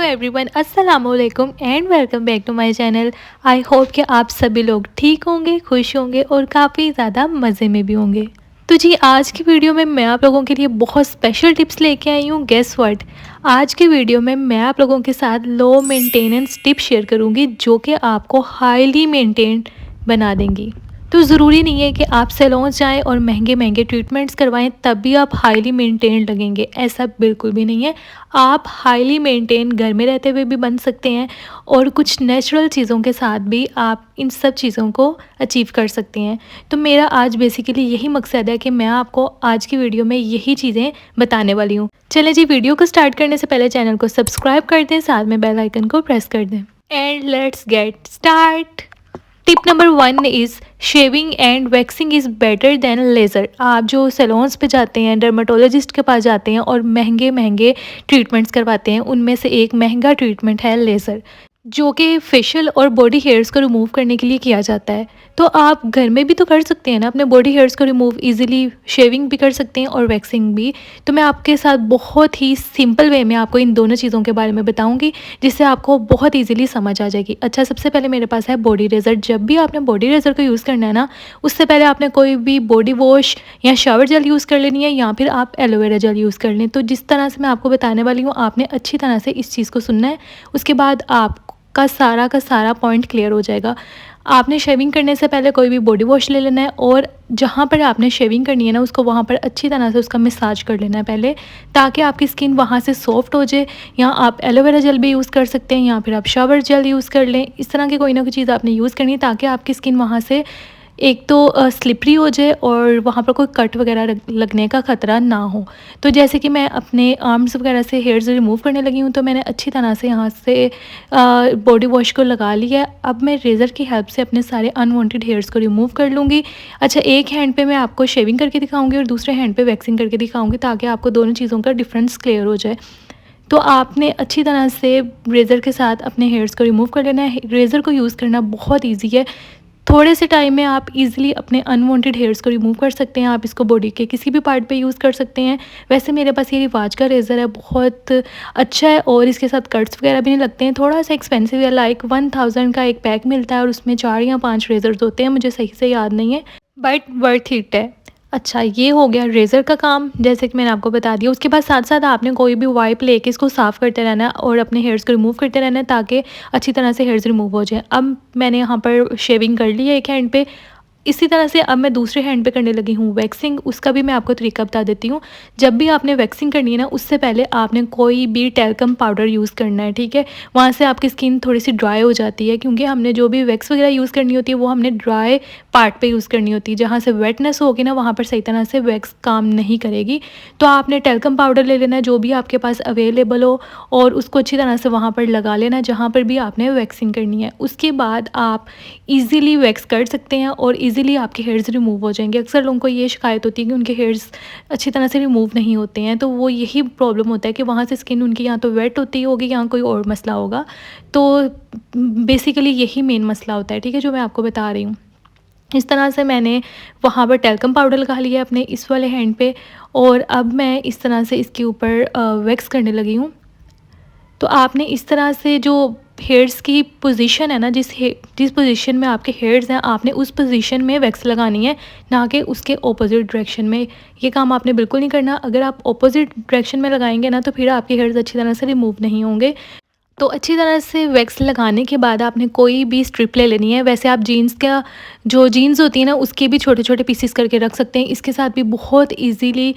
Everyone, अस्सलाम वालेकुम and welcome back to my channel. I hope कि आप सभी लोग ठीक होंगे, खुश होंगे और काफ़ी ज़्यादा मज़े में भी होंगे। तो जी, आज की वीडियो में मैं आप लोगों के लिए बहुत स्पेशल टिप्स लेके आई हूँ। गेस व्हाट, आज की वीडियो में मैं आप लोगों के साथ लो मेंटेनेंस टिप शेयर करूँगी जो कि आपको हाईली मेंटेन बना देंगी। तो ज़रूरी नहीं है कि आप सैलून जाएं और महंगे महंगे ट्रीटमेंट्स करवाएं तब भी आप हाईली मेंटेन लगेंगे, ऐसा बिल्कुल भी नहीं है। आप हाईली मेंटेन घर में रहते हुए भी बन सकते हैं और कुछ नेचुरल चीज़ों के साथ भी आप इन सब चीज़ों को अचीव कर सकते हैं। तो मेरा आज बेसिकली यही मकसद है कि मैं आपको आज की वीडियो में यही चीज़ें बताने वाली हूँ। चलें जी, वीडियो को स्टार्ट करने से पहले चैनल को सब्सक्राइब कर दें, साथ में बेल आइकन को प्रेस कर दें and let's get start. Tip number 1 is shaving and waxing is better then laser. आप जो सैलून्स पे जाते हैं, डर्माटोलॉजिस्ट के पास जाते हैं और महंगे महंगे ट्रीटमेंट्स करवाते हैं, उनमें से एक महंगा ट्रीटमेंट है लेज़र, जो कि फेशियल और बॉडी हेयर्स को रिमूव करने के लिए किया जाता है। तो आप घर में भी तो कर सकते हैं ना अपने बॉडी हेयर्स को रिमूव इजीली, शेविंग भी कर सकते हैं और वैक्सिंग भी। तो मैं आपके साथ बहुत ही सिंपल वे में आपको इन दोनों चीज़ों के बारे में बताऊंगी जिससे आपको बहुत इजीली समझ आ जाएगी। अच्छा, सबसे पहले मेरे पास है बॉडी रेज़र। जब भी आपने बॉडी रेज़र को यूज़ करना है ना, उससे पहले आपने कोई भी बॉडी वॉश या शावर जेल यूज़ कर लेनी है या फिर आप एलोवेरा जेल यूज़ कर लें। तो जिस तरह से मैं आपको बताने वाली हूँ, आपने अच्छी तरह से इस चीज़ को सुनना है। उसके बाद आप का सारा पॉइंट क्लियर हो जाएगा। आपने शेविंग करने से पहले कोई भी बॉडी वॉश ले लेना है और जहाँ पर आपने शेविंग करनी है ना, उसको वहाँ पर अच्छी तरह से उसका मसाज कर लेना है पहले, ताकि आपकी स्किन वहाँ से सॉफ्ट हो जाए। या आप एलोवेरा जेल भी यूज़ कर सकते हैं या फिर आप शावर जेल यूज़ कर लें। इस तरह की कोई ना कोई चीज़ आपने यूज़ करनी है ताकि आपकी स्किन वहाँ से एक तो स्लिपरी हो जाए और वहाँ पर कोई कट वगैरह लगने का ख़तरा ना हो। तो जैसे कि मैं अपने आर्म्स वगैरह से हेयर्स रिमूव करने लगी हूँ, तो मैंने अच्छी तरह से यहाँ से बॉडी वॉश को लगा लिया है। अब मैं रेज़र की हेल्प से अपने सारे अनवांटेड हेयर्स को रिमूव कर लूँगी। अच्छा, एक हैंड पे मैं आपको शेविंग करके दिखाऊँगी और दूसरे हैंड पे वैक्सिंग करके दिखाऊँगी ताकि आपको दोनों चीज़ों का डिफरेंस क्लियर हो जाए। तो आपने अच्छी तरह से रेज़र के साथ अपने हेयर्स को रिमूव कर लेना है। रेज़र को यूज़ करना बहुत ईजी है। थोड़े से टाइम में आप इजीली अपने अनवांटेड हेयर्स को रिमूव कर सकते हैं। आप इसको बॉडी के किसी भी पार्ट पे यूज़ कर सकते हैं। वैसे मेरे पास ये रिवाज का रेज़र है, बहुत अच्छा है और इसके साथ कट्स वगैरह भी नहीं लगते हैं। थोड़ा सा एक्सपेंसिव है, लाइक 1000 का एक पैक मिलता है और उसमें 4 या 5 रेज़र्स होते हैं, मुझे सही से याद नहीं है, बट वर्थ इट है। अच्छा, ये हो गया रेज़र का काम, जैसे कि मैंने आपको बता दिया। उसके बाद साथ साथ आपने कोई भी वाइप लेके इसको साफ़ करते रहना है और अपने हेयर्स को रिमूव करते रहना है ताकि अच्छी तरह से हेयर्स रिमूव हो जाए। अब मैंने यहाँ पर शेविंग कर ली है एक हैंड पे। इसी तरह से अब मैं दूसरे हैंड पे करने लगी हूँ वैक्सिंग। उसका भी मैं आपको तरीका बता देती हूँ। जब भी आपने वैक्सिंग करनी है ना, उससे पहले आपने कोई भी टैल्कम पाउडर यूज़ करना है, ठीक है। वहाँ से आपकी स्किन थोड़ी सी ड्राई हो जाती है, क्योंकि हमने जो भी वैक्स वगैरह यूज़ करनी होती है वो हमने ड्राई पार्ट पे यूज़ करनी होती है। जहाँ से वेटनेस होगी ना, वहाँ पर सही तरह से वैक्स काम नहीं करेगी। तो आपने टैल्कम पाउडर ले लेना है जो भी आपके पास अवेलेबल हो और उसको अच्छी तरह से वहाँ पर लगा लेना जहाँ पर भी आपने वैक्सिंग करनी है। उसके बाद आप ईज़िली वैक्स कर सकते हैं और ईज़िली आपके हेयर्स रिमूव हो जाएंगे। अक्सर लोगों को ये शिकायत होती है कि उनके हेयर्स अच्छी तरह से रिमूव नहीं होते हैं, तो वो यही प्रॉब्लम होता है कि वहाँ से स्किन उनकी या तो वेट होती होगी या कोई और मसला होगा। तो बेसिकली यही मेन मसला होता है, ठीक है, जो मैं आपको बता रही हूँ। इस तरह से मैंने वहाँ पर टैल्कम पाउडर लगा लिया अपने इस वाले हैंड पे और अब मैं इस तरह से इसके ऊपर वैक्स करने लगी हूँ। तो आपने इस तरह से जो हेयर्स की पोजीशन है ना, जिस पोजीशन में आपके हेयर्स हैं, आपने उस पोजीशन में वैक्स लगानी है, ना कि उसके ऑपोजिट डायरेक्शन में। ये काम आपने बिल्कुल नहीं करना। अगर आप ऑपोजिट डायरेक्शन में लगाएंगे ना, तो फिर आपके हेयर्स अच्छी तरह से रिमूव नहीं होंगे। तो अच्छी तरह से वैक्स लगाने के बाद आपने कोई भी स्ट्रिप ले लेनी है। वैसे आप जीन्स होती है ना, उसके भी छोटे छोटे पीसेस करके रख सकते हैं। इसके साथ भी बहुत ईजीली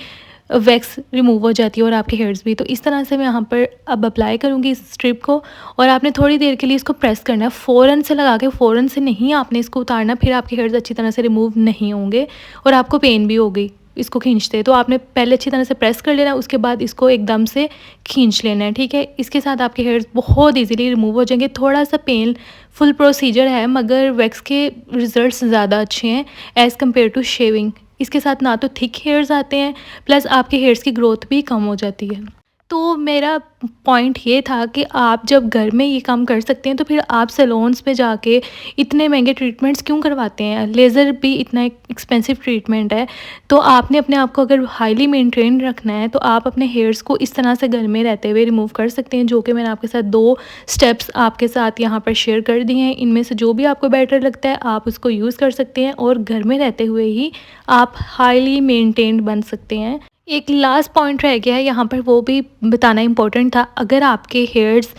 वैक्स रिमूव हो जाती है और आपके हेयर्स भी। तो इस तरह से मैं यहाँ पर अब अप्लाई करूँगी इस स्ट्रिप को और आपने थोड़ी देर के लिए इसको प्रेस करना है। फ़ौरन से लगा के फ़ौरन से नहीं आपने इसको उतारना, फिर आपके हेयर्स अच्छी तरह से रिमूव नहीं होंगे और आपको पेन भी होगी इसको खींचते। तो आपने पहले अच्छी तरह से प्रेस कर लेना, उसके बाद इसको एकदम से खींच लेना है, ठीक है। इसके साथ आपके हेयर्स बहुत इजीली रिमूव हो जाएंगे। थोड़ा सा पेन फुल प्रोसीजर है, मगर वैक्स के रिज़ल्ट्स ज़्यादा अच्छे हैं एज़ कम्पेयर टू शेविंग। इसके साथ ना तो थिक हेयर्स आते हैं, प्लस आपके हेयर्स की ग्रोथ भी कम हो जाती है। तो मेरा पॉइंट ये था कि आप जब घर में ये काम कर सकते हैं तो फिर आप सैलून्स पे जाके इतने महंगे ट्रीटमेंट्स क्यों करवाते हैं। लेज़र भी इतना एक्सपेंसिव ट्रीटमेंट है। तो आपने अपने आप को अगर हाईली मेंटेन रखना है तो आप अपने हेयर्स को इस तरह से घर में रहते हुए रिमूव कर सकते हैं, जो कि मैंने आपके साथ 2 स्टेप्स आपके साथ यहाँ पर शेयर कर दिए हैं। इनमें से जो भी आपको बेटर लगता है आप उसको यूज़ कर सकते हैं और घर में रहते हुए ही आप हाईली मेंटेन्ड बन सकते हैं। एक लास्ट पॉइंट रह गया है यहाँ पर, वो भी बताना इम्पोर्टेंट था। अगर आपके हेयर्स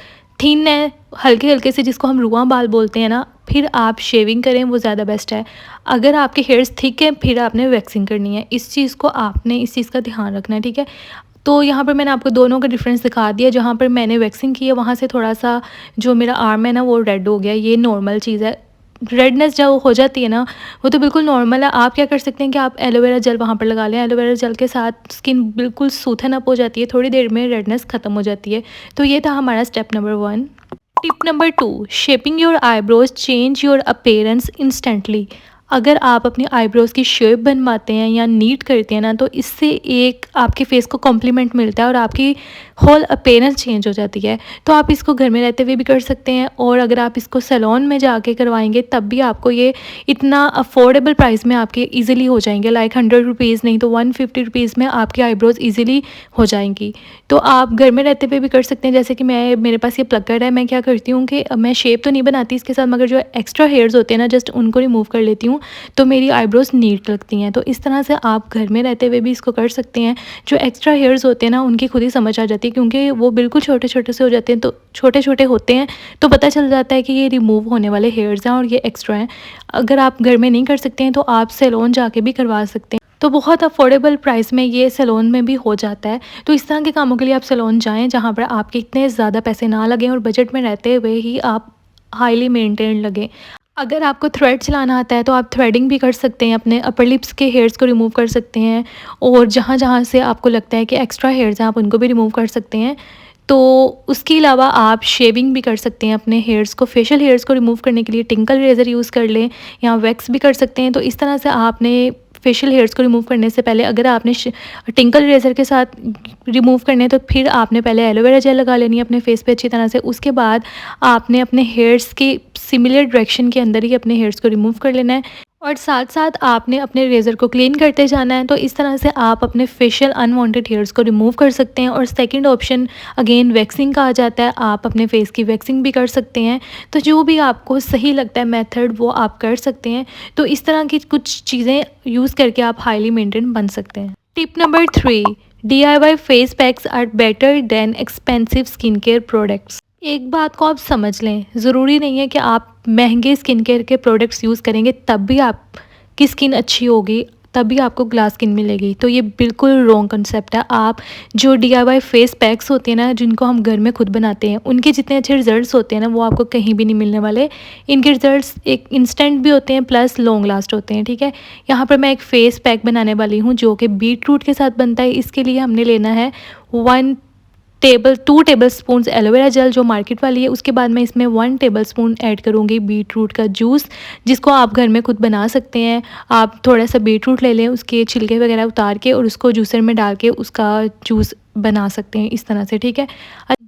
थिन है, हल्के-हल्के से, जिसको हम रुआं बाल बोलते हैं ना, फिर आप शेविंग करें, वो ज़्यादा बेस्ट है। अगर आपके हेयर्स थिक हैं फिर आपने वैक्सिंग करनी है। इस चीज़ का ध्यान रखना है, ठीक है? तो यहाँ पर मैंने आपको दोनों का डिफरेंस दिखा दिया। जहाँ पर मैंने वैक्सिंग की है वहाँ से थोड़ा-सा जो मेरा आर्म है ना वो रेड हो गया। ये नॉर्मल चीज़ है। रेडनेस जब हो जाती है ना, वो तो बिल्कुल नॉर्मल है। आप क्या कर सकते हैं कि आप एलोवेरा जेल वहाँ पर लगा लें। एलोवेरा जेल के साथ स्किन बिल्कुल सूथन अप हो जाती है, थोड़ी देर में रेडनेस ख़त्म हो जाती है। तो ये था हमारा step number 1। Tip number 2, shaping your eyebrows change your appearance instantly. अगर आप अपनी आईब्रोज़ की शेप बनवाते हैं या नीट करते हैं ना, तो इससे एक आपके फेस को कॉम्प्लीमेंट मिलता है और आपकी होल अपीयरेंस चेंज हो जाती है। तो आप इसको घर में रहते हुए भी कर सकते हैं और अगर आप इसको सैलून में जाके करवाएंगे तब भी आपको ये इतना अफोर्डेबल प्राइस में आपके ईजिली हो जाएंगे। लाइक 100 रुपीज़ नहीं तो 150 रुपीज़ में आपकी आईब्रोज़ ईजिली हो जाएंगी। तो आप घर में रहते हुए भी कर सकते हैं। जैसे कि मेरे पास ये प्लकर है, मैं क्या करती हूँ कि मैं शेप तो नहीं बनाती इसके साथ, मगर जो एक्स्ट्रा हेयर्स होते हैं ना, जस्ट उनको रिमूव कर लेती हूँ, तो मेरी आईब्रोज़ नीट लगती हैं। तो इस तरह से आप घर में रहते हुए भी इसको कर सकते हैं। जो एक्स्ट्रा हेयर्स होते हैं ना, उनकी खुद ही समझ आ जाती है, क्योंकि वो बिल्कुल छोटे-छोटे से हो जाते हैं। तो छोटे-छोटे होते हैं तो पता चल जाता है कि ये रिमूव होने वाले हेयर्स हैं और ये एक्स्ट्रा हैं। अगर आप घर में नहीं कर सकते हैं तो आप सैलून जाके भी करवा सकते हैं। तो बहुत अफोर्डेबल प्राइस में ये सैलून में भी हो जाता है। तो इस तरह के कामों के लिए आप सैलून जाएँ जहाँ पर आपके इतने ज़्यादा पैसे ना लगें और बजट में रहते हुए ही आप हाईली मेंटेन्ड लगें। अगर आपको थ्रेड चलाना आता है तो आप थ्रेडिंग भी कर सकते हैं, अपने अपर लिप्स के हेयर्स को रिमूव कर सकते हैं और जहाँ-जहाँ से आपको लगता है कि एक्स्ट्रा हेयर्स हैं आप उनको भी रिमूव कर सकते हैं। तो उसके अलावा आप शेविंग भी कर सकते हैं अपने हेयर्स को। फेशियल हेयर्स को रिमूव करने के लिए टिंकल रेज़र यूज़ कर लें या वैक्स भी कर सकते हैं। तो इस तरह से आपने फेशियल हेयर्स को रिमूव करने से पहले, अगर आपने टिंकल रेज़र के साथ रिमूव करने हैं तो फिर आपने पहले एलोवेरा जेल लगा लेनी है अपने फेस पे अच्छी तरह से। उसके बाद आपने अपने हेयर्स के सिमिलर डायरेक्शन के अंदर ही अपने हेयर्स को रिमूव कर लेना है और साथ-साथ आपने अपने रेज़र को क्लीन करते जाना है। तो इस तरह से आप अपने फेशियल अनवांटेड हेयर्स को रिमूव कर सकते हैं। और सेकंड ऑप्शन अगेन वैक्सिंग का आ जाता है। आप अपने फेस की वैक्सिंग भी कर सकते हैं। तो जो भी आपको सही लगता है मेथड वो आप कर सकते हैं। तो इस तरह की कुछ चीज़ें यूज़ करके आप हाईली मेंटेन बन सकते हैं। Tip number 3, DIY face packs are better than expensive skin care products. एक बात को आप समझ लें, ज़रूरी नहीं है कि आप महंगे स्किन केयर के प्रोडक्ट्स यूज़ करेंगे तब भी आपकी स्किन अच्छी होगी, तभी आपको ग्लास स्किन मिलेगी। तो ये बिल्कुल रॉन्ग कंसेप्ट है। आप जो DIY फेस पैक्स होते हैं ना, जिनको हम घर में खुद बनाते हैं, उनके जितने अच्छे रिजल्ट्स होते हैं ना, वो आपको कहीं भी नहीं मिलने वाले। इनके रिजल्ट्स एक इंस्टेंट भी होते हैं प्लस लॉन्ग लास्ट होते हैं, ठीक है। यहाँ पर मैं एक फ़ेस पैक बनाने वाली हूँ जो कि बीट रूट के साथ बनता है। इसके लिए हमने लेना है 2 टेबल स्पून एलोवेरा जेल जो मार्केट वाली है। उसके बाद मैं इसमें 1 टेबल स्पून ऐड करूँगी बीट रूट का जूस, जिसको आप घर में खुद बना सकते हैं। आप थोड़ा सा बीट रूट ले लें, उसके छिलके वगैरह उतार के और उसको जूसर में डाल के उसका जूस बना सकते हैं इस तरह से, ठीक है।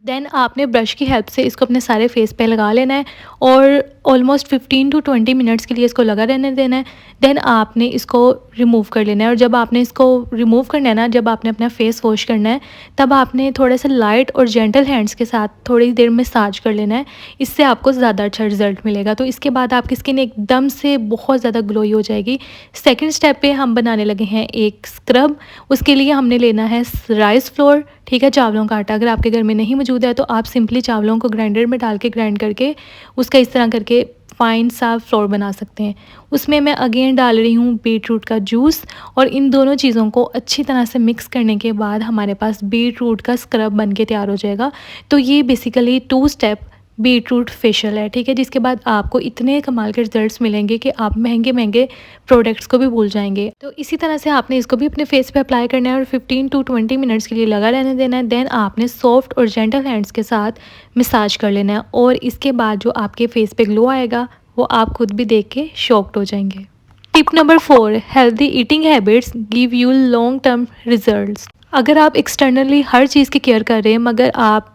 देन आपने ब्रश की हेल्प से इसको अपने सारे फेस पे लगा लेना है और ऑलमोस्ट 15 टू 20 मिनट्स के लिए इसको लगा रहने देना है। देन आपने इसको रिमूव कर लेना है और जब आपने इसको रिमूव करना है ना, जब आपने अपना फेस वॉश करना है, तब आपने थोड़ा सा लाइट और जेंटल हैंड्स के साथ थोड़ी देर मसाज कर लेना है। इससे आपको ज़्यादा अच्छा रिजल्ट मिलेगा। तो इसके बाद आपकी स्किन एकदम से बहुत ज़्यादा ग्लोई हो जाएगी। सेकेंड स्टेप पे हम बनाने लगे हैं एक स्क्रब। उसके लिए हमने लेना है राइस फ्लोर, ठीक है, चावलों का आटा। अगर आपके घर में नहीं मौजूद है तो आप सिंपली चावलों को ग्राइंडर में डाल के ग्राइंड करके उसका इस तरह करके फाइन सा फ्लोर बना सकते हैं। उसमें मैं अगेन डाल रही हूँ बीट रूट का जूस और इन दोनों चीज़ों को अच्छी तरह से मिक्स करने के बाद हमारे पास बीट रूट का स्क्रब बन के तैयार हो जाएगा। तो ये basically 2 step beetroot facial है, ठीक है, जिसके बाद आपको इतने कमाल के रिजल्ट्स मिलेंगे कि आप महंगे प्रोडक्ट्स को भी भूल जाएंगे। तो इसी तरह से आपने इसको भी अपने फेस पे अप्लाई करना है और 15 टू 20 मिनट्स के लिए लगा रहने देना है। देन आपने सॉफ्ट और जेंटल हैंड्स के साथ मसाज कर लेना है और इसके बाद जो आपके फेस पे ग्लो आएगा वो आप खुद भी देख के शॉक्ड हो जाएंगे। Tip number 4, healthy eating habits give you long term results. अगर आप एक्सटर्नली हर चीज़ की केयर कर रहे हैं मगर आप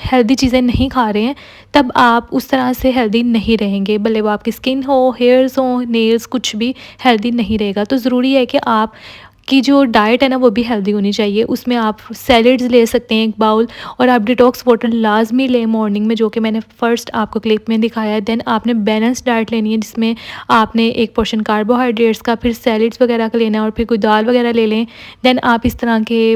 हेल्दी चीज़ें नहीं खा रहे हैं, तब आप उस तरह से हेल्दी नहीं रहेंगे, भले वो आपकी स्किन हो, हेयर्स हो, नेल्स, कुछ भी हेल्दी नहीं रहेगा। तो ज़रूरी है कि आप की जो डाइट है ना वो भी हेल्दी होनी चाहिए। उसमें आप सैलेड्स ले सकते हैं 1 बाउल, और आप डिटॉक्स वाटर लाजमी लें मॉर्निंग में, जो कि मैंने फ़र्स्ट आपको क्लिप में दिखाया है। देन आपने बैलेंस डाइट लेनी है, जिसमें आपने 1 पोर्शन कार्बोहाइड्रेट्स का, फिर सैलेड्स वगैरह का लेना है, और फिर कोई दाल वगैरह ले लें। देन आप इस तरह के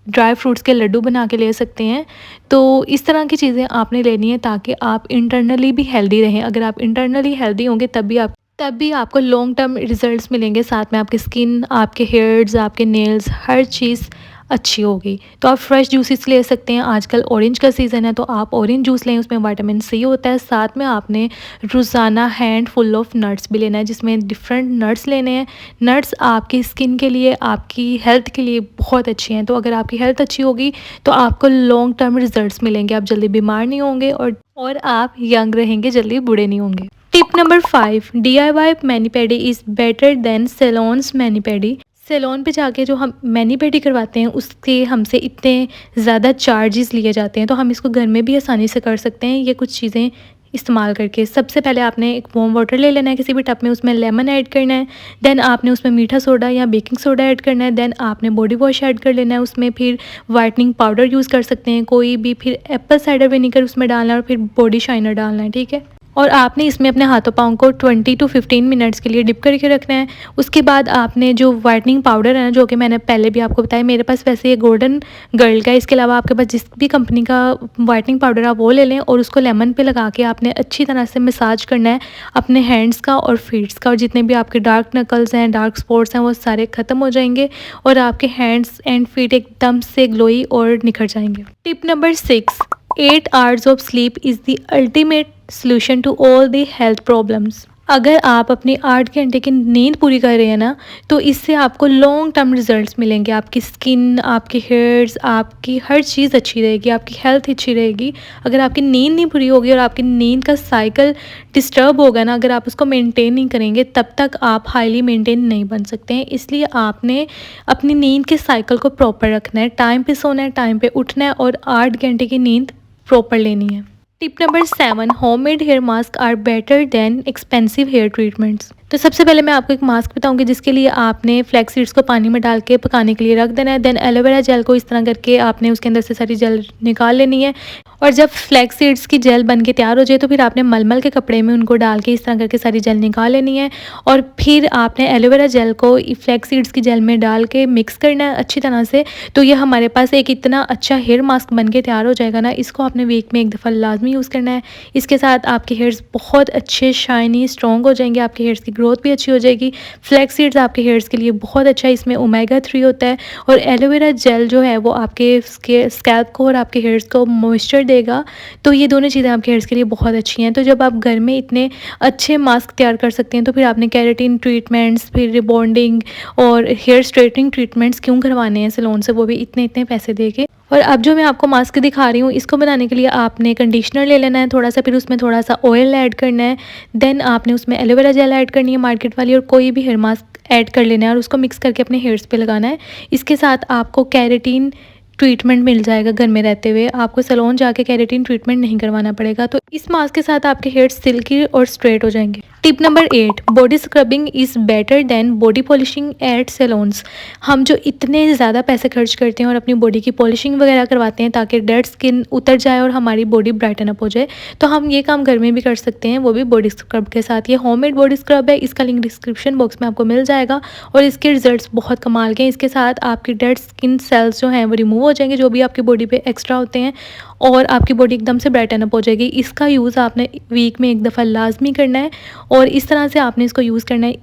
ड्राई फ्रूट्स के लड्डू बना के ले सकते हैं। तो इस तरह की चीज़ें आपने लेनी है ताकि आप इंटरनली भी हेल्दी रहें। अगर आप इंटरनली हेल्दी होंगे तब भी आपको लॉन्ग टर्म रिजल्ट्स मिलेंगे। साथ में आपकी स्किन, आपके हेयर्स, आपके नेल्स, हर चीज़ अच्छी होगी। तो आप फ्रेश जूसेस ले सकते हैं। आजकल ऑरेंज का सीज़न है तो आप ऑरेंज जूस लें, उसमें विटामिन सी होता है। साथ में आपने रोज़ाना हैंड फुल ऑफ नट्स भी लेना है, जिसमें डिफरेंट नट्स लेने हैं। नट्स आपकी स्किन के लिए, आपकी हेल्थ के लिए बहुत अच्छी हैं। तो अगर आपकी हेल्थ अच्छी होगी तो आपको लॉन्ग टर्म रिजल्ट्स मिलेंगे। आप जल्दी बीमार नहीं होंगे और आप यंग रहेंगे, जल्दी बूढ़े नहीं होंगे। Tip number 5, DIY mani pedi is better than salons mani pedi. Salon पे जाके जो हम मैनी पेडी करवाते हैं उसके हमसे इतने ज़्यादा चार्जेस लिए जाते हैं, तो हम इसको घर में भी आसानी से कर सकते हैं ये कुछ चीज़ें इस्तेमाल करके। सबसे पहले आपने एक वार्म वाटर ले लेना है किसी भी टब में, उसमें लेमन ऐड करना है। देन आपने उसमें मीठा सोडा या बेकिंग सोडा ऐड करना है। देन आपने बॉडी वॉश ऐड कर लेना है उसमें, फिर वाइटनिंग पाउडर यूज़ कर सकते हैं कोई भी, फिर एप्पल साइडर विनेगर उसमें डालना है, और फिर बॉडी शाइनर डालना है, ठीक है। और आपने इसमें अपने हाथों पाँव को 20 to 15 मिनट्स के लिए डिप करके रखना है। उसके बाद आपने जो वाइटनिंग पाउडर है ना, जो कि मैंने पहले भी आपको बताया, मेरे पास वैसे ये गोल्डन गर्ल का है। इसके अलावा आपके पास जिस भी कंपनी का वाइटनिंग पाउडर आप वो ले लें, और उसको लेमन पे लगा के आपने अच्छी तरह से मसाज करना है अपने हैंड्स का और फीट्स का, और जितने भी आपके डार्क नकल्स हैं, डार्क स्पॉट्स हैं, वो सारे ख़त्म हो जाएंगे और आपके हैंड्स एंड फीट एकदम से ग्लोई और निखर जाएंगे। Tip number 6, 8 hours of sleep is the ultimate solution to all the health problems। अगर आप अपनी 8 घंटे की नींद पूरी कर रहे हैं ना, तो इससे आपको लॉन्ग टर्म रिजल्ट्स मिलेंगे। आपकी स्किन, आपके हेयर्स, आपकी हर चीज़ अच्छी रहेगी, आपकी हेल्थ अच्छी रहेगी। अगर आपकी नींद नहीं पूरी होगी और आपकी नींद का साइकिल डिस्टर्ब होगा ना, अगर आप उसको मेंटेन नहीं करेंगे, तब तक आप हाईली मेंटेन नहीं बन सकते हैं। इसलिए आपने अपनी नींद के साइकिल को प्रॉपर रखना है, टाइम पे सोना है, टाइम पे उठना है, और 8 घंटे की नींद प्रॉपर लेनी है। Tip number 7, homemade hair mask are better than expensive hair treatments. तो सबसे पहले मैं आपको एक मास्क बताऊंगी, जिसके लिए आपने फ्लैक्स सीड्स को पानी में डाल के पकाने के लिए रख देना है। देन एलोवेरा जेल को इस तरह करके आपने उसके अंदर से सारी जेल निकाल लेनी है, और जब फ्लैक्स सीड्स की जेल बन के तैयार हो जाए तो फिर आपने मलमल के कपड़े में उनको डाल के इस तरह करके सारी जेल निकाल लेनी है। और फिर आपने एलोवेरा जेल को फ्लैक्स सीड्स की जेल में डाल के मिक्स करना है अच्छी तरह से। तो ये हमारे पास एक इतना अच्छा हेयर मास्क बन के तैयार हो जाएगा ना, इसको आपने वीक में 1 दफ़ा लाजमी यूज़ करना है। इसके साथ आपके हेयर्स बहुत अच्छे, शाइनी, स्ट्रॉन्ग हो जाएंगे, आपके हेयर्स की ग्रोथ भी अच्छी हो जाएगी। फ्लैक्स सीड्स आपके हेयर्स के लिए बहुत अच्छा है, इसमें ओमेगा 3 होता है, और एलोवेरा जेल जो है वो आपके स्कैल्प को और आपके हेयर्स को मॉइस्चर देगा। तो ये दोनों चीज़ें आपके हेयर्स के लिए बहुत अच्छी हैं। तो जब आप घर में इतने अच्छे मास्क तैयार कर सकते हैं, तो फिर आपने केराटिन ट्रीटमेंट्स, फिर रिबॉन्डिंग और हेयर स्ट्रेटनिंग ट्रीटमेंट्स क्यों करवाने हैं सैलून से, वो भी इतने पैसे दे के। और अब जो मैं आपको मास्क दिखा रही हूँ, इसको बनाने के लिए आपने कंडीशनर ले लेना है थोड़ा सा, फिर उसमें थोड़ा सा ऑयल ऐड करना है। देन आपने उसमें एलोवेरा जेल ऐड करनी है मार्केट वाली, और कोई भी हेयर मास्क ऐड कर लेना है, और उसको मिक्स करके अपने हेयर्स पे लगाना है। इसके साथ आपको केराटिन ट्रीटमेंट मिल जाएगा घर में रहते हुए, आपको सैलून जाके केराटिन ट्रीटमेंट नहीं करवाना पड़ेगा। तो इस मास्क के साथ आपके हेयर सिल्की और स्ट्रेट हो जाएंगे। Tip number 8, body scrubbing is better than body polishing at salons. हम जो इतने ज़्यादा पैसे खर्च करते हैं और अपनी बॉडी की पॉलिशिंग वगैरह करवाते हैं ताकि डेड स्किन उतर जाए और हमारी बॉडी ब्राइटन अप हो जाए, तो हम ये काम घर में भी कर सकते हैं, वो भी बॉडी स्क्रब के साथ। ये होममेड बॉडी स्क्रब है, इसका लिंक डिस्क्रिप्शन बॉक्स में आपको मिल जाएगा, और इसके रिजल्ट्स बहुत कमाल के हैं। इसके साथ आपकी डेड स्किन सेल्स जो हैं वो रिमूव हो जाएंगे, जो भी आपकी बॉडी पे एक्स्ट्रा होते हैं, और आपकी बॉडी एकदम से ब्राइटन अप हो जाएगी। इसका यूज़ आपने वीक में 1 दफ़ा लाजमी करना है, और इस तरह से आपने इसको यूज़ करना है।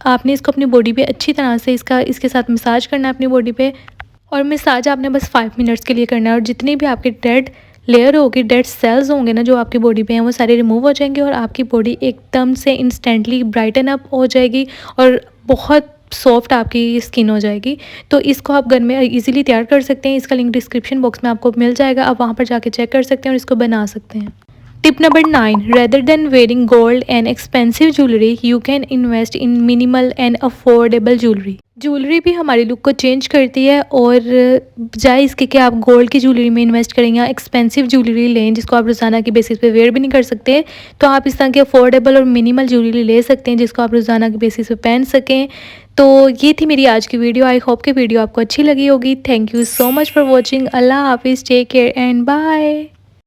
आपने इसको अपनी बॉडी पे अच्छी तरह से इसके साथ मसाज करना है अपनी बॉडी पे, और मसाज आपने बस 5 मिनट्स के लिए करना है। और जितनी भी आपके डेड लेयर होगी, डेड सेल्स होंगे ना जो आपकी बॉडी पे हैं, वो सारे रिमूव हो जाएंगे, और आपकी बॉडी एकदम से इंस्टेंटली ब्राइटन अप हो जाएगी, और बहुत सॉफ्ट आपकी स्किन हो जाएगी। तो इसको आप घर में इजीली तैयार कर सकते हैं, इसका लिंक डिस्क्रिप्शन बॉक्स में आपको मिल जाएगा, आप वहाँ पर जाके चेक कर सकते हैं और इसको बना सकते हैं। Tip number 9, rather than wearing gold and expensive jewellery you can invest in minimal and affordable jewellery. Jewellery भी हमारे लुक को चेंज करती है और बजाय इसके कि आप गोल्ड की ज्वेलरी में इन्वेस्ट करें या एक्सपेंसिव ज्वेलरी लें जिसको आप रोज़ाना की बेसिस पे वेयर भी नहीं कर सकते, तो आप इस तरह की अफोर्डेबल और मिनिमल ज्वेलरी ले सकते हैं जिसको आप रोज़ाना की बेसिस पे पहन सकें। तो ये थी मेरी आज की वीडियो। आई होप कि वीडियो आपको अच्छी लगी होगी। Thank you so much for watching. अल्लाह हाफिज़, टेक केयर एंड बाय।